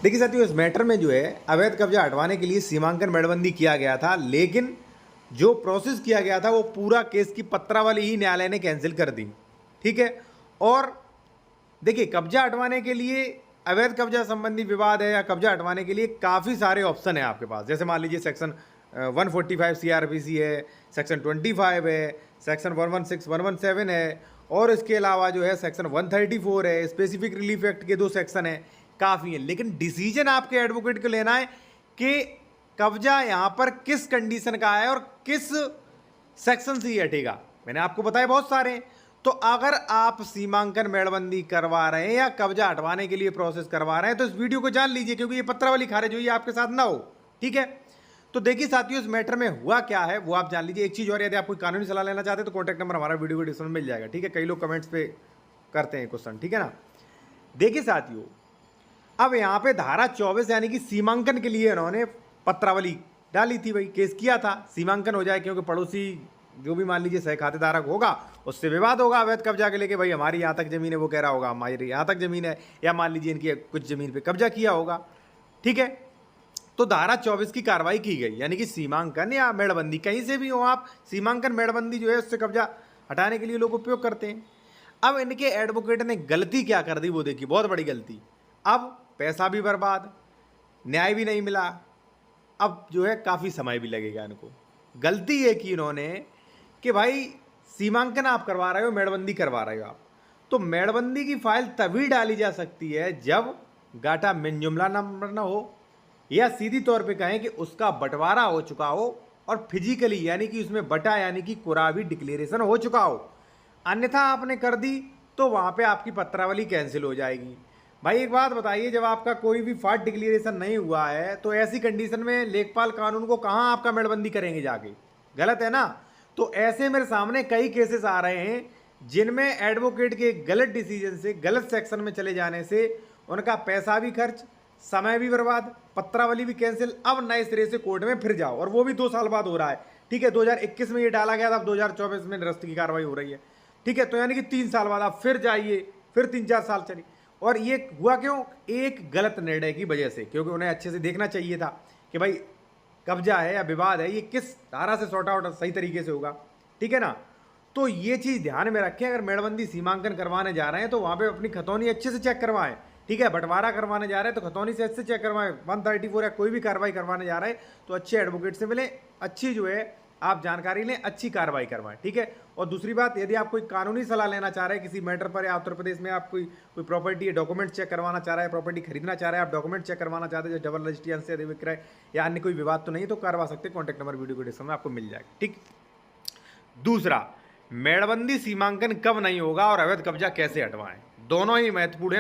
देखिए साथियों, इस मैटर में जो है अवैध कब्जा हटवाने के लिए सीमांकन मेड़बंदी किया गया था, लेकिन जो प्रोसेस किया गया था वो पूरा केस की पत्रावली ही न्यायालय ने कैंसिल कर दी। ठीक है। और देखिए, कब्जा हटवाने के लिए, अवैध कब्जा संबंधी विवाद है या कब्जा हटवाने के लिए काफ़ी सारे ऑप्शन है आपके पास। जैसे मान लीजिए सेक्शन 145 सीआरपीसी है, सेक्शन 25 है, सेक्शन 116 117 है, और इसके अलावा जो है सेक्शन 134 है, स्पेसिफिक रिलीफ एक्ट के 2 सेक्शन है, काफ़ी है। लेकिन डिसीजन आपके एडवोकेट को लेना है कि कब्जा यहाँ पर किस कंडीशन का है और किस सेक्शन से ही हटेगा। मैंने आपको बताया बहुत सारे हैं। तो अगर आप सीमांकन मेड़बंदी करवा रहे हैं या कब्जा हटवाने के लिए प्रोसेस करवा रहे हैं तो इस वीडियो को जान लीजिए, क्योंकि ये पत्रावली खारिज हुई आपके साथ ना हो। ठीक है। तो देखिए साथियों, इस मैटर में हुआ क्या है वो आप जान लीजिए। एक चीज और, यदि आप कोई कानूनी सलाह लेना चाहते हैं तो कॉन्टैक्ट नंबर हमारा वीडियो को डिस्क्रिप्शन में मिल जाएगा। ठीक है। कई लोग कमेंट्स पे करते हैं क्वेश्चन। ठीक है ना। देखिए साथियों, अब यहाँ पे धारा 24 यानी कि सीमांकन के लिए इन्होंने पत्रावली डाली थी। भाई केस किया था, सीमांकन हो जाए, क्योंकि पड़ोसी जो भी मान लीजिए सह खातेदारक होगा उससे विवाद होगा अवैध कब्जा के लेके। भाई हमारी यहाँ तक जमीन है, वो कह रहा होगा हमारी यहाँ तक जमीन है, या मान लीजिए इनकी कुछ जमीन पे कब्जा किया होगा। ठीक है। तो धारा 24 की कार्रवाई की गई, यानी कि सीमांकन या मेड़बंदी, कहीं से भी हो आप, सीमांकन मेड़बंदी जो है उससे कब्जा हटाने के लिए लोग उपयोग करते हैं। अब इनके एडवोकेट ने गलती क्या कर दी वो देखिए, बहुत बड़ी गलती। अब पैसा भी बर्बाद, न्याय भी नहीं मिला, अब जो है काफ़ी समय भी लगेगा इनको। गलती ये की इन्होंने कि भाई सीमांकन आप करवा रहे हो, मेड़बंदी करवा रहे हो आप, तो मेड़बंदी की फाइल तभी डाली जा सकती है जब गाटा मिन जुमला नंबर ना हो, या सीधी तौर पे कहें कि उसका बंटवारा हो चुका हो और फिजिकली यानी कि उसमें बटा यानी कि कुरावी डिक्लेरेशन हो चुका हो। अन्यथा आपने कर दी तो वहाँ पे आपकी पत्रावली कैंसिल हो जाएगी। भाई एक बात बताइए, जब आपका कोई भी फाट डिक्लेरेशन नहीं हुआ है तो ऐसी कंडीशन में लेखपाल कानून को कहाँ आपका मेड़बंदी करेंगे जाके? गलत है ना। तो ऐसे मेरे सामने कई केसेस आ रहे हैं जिनमें एडवोकेट के गलत डिसीजन से, गलत सेक्शन में चले जाने से उनका पैसा भी खर्च, समय भी बर्बाद, पत्रावली भी कैंसिल, अब नए सिरे से कोर्ट में फिर जाओ, और वो भी 2 साल बाद हो रहा है। ठीक है। 2021 में ये डाला गया था, अब 2024 में निरस्त की कार्रवाई हो रही है। ठीक है। तो यानी कि 3 साल बाद आप फिर जाइए, फिर 3-4 साल चली। और ये हुआ क्यों? एक गलत निर्णय की वजह से, क्योंकि उन्हें अच्छे से देखना चाहिए था कि भाई कब्जा है या विवाद है, ये किस धारा से सॉर्ट आउट सही तरीके से होगा। ठीक है ना। तो ये चीज़ ध्यान में रखें, अगर मेड़बंदी सीमांकन करवाने जा रहे हैं तो वहाँ पे अपनी खतौनी अच्छे से चेक करवाएं। ठीक है। बंटवारा करवाने जा रहे हैं तो खतौनी से अच्छे चेक करवाएं। 134 या कोई भी कार्रवाई करवाने जा रहे हैं तो अच्छे एडवोकेट से मिलें, अच्छी जो है आप जानकारी लें, अच्छी कार्रवाई करवाएं। ठीक है। और दूसरी बात, यदि आप कोई कानूनी सलाह लेना चाह रहे हैं किसी मैटर पर, या उत्तर प्रदेश में आप कोई प्रॉपर्टी या डॉक्यूमेंट चेक करवाना चाह रहे हैं, प्रॉपर्टी खरीदना चाह रहे हैं, आप डॉक्यूमेंट चेक करवाना चाहते हैं, जो डबल रजिस्ट्री, अंश विक्रय या अन्य कोई विवाद तो नहीं, तो करवा सकते हैं। कॉन्टैक्ट नंबर वीडियो को डिस्क्रिप्शन में आपको मिल जाएगा। ठीक। दूसरा, मेड़बंदी सीमांकन कब नहीं होगा और अवैध कब्जा कैसे हटवाएं, दोनों ही महत्वपूर्ण है।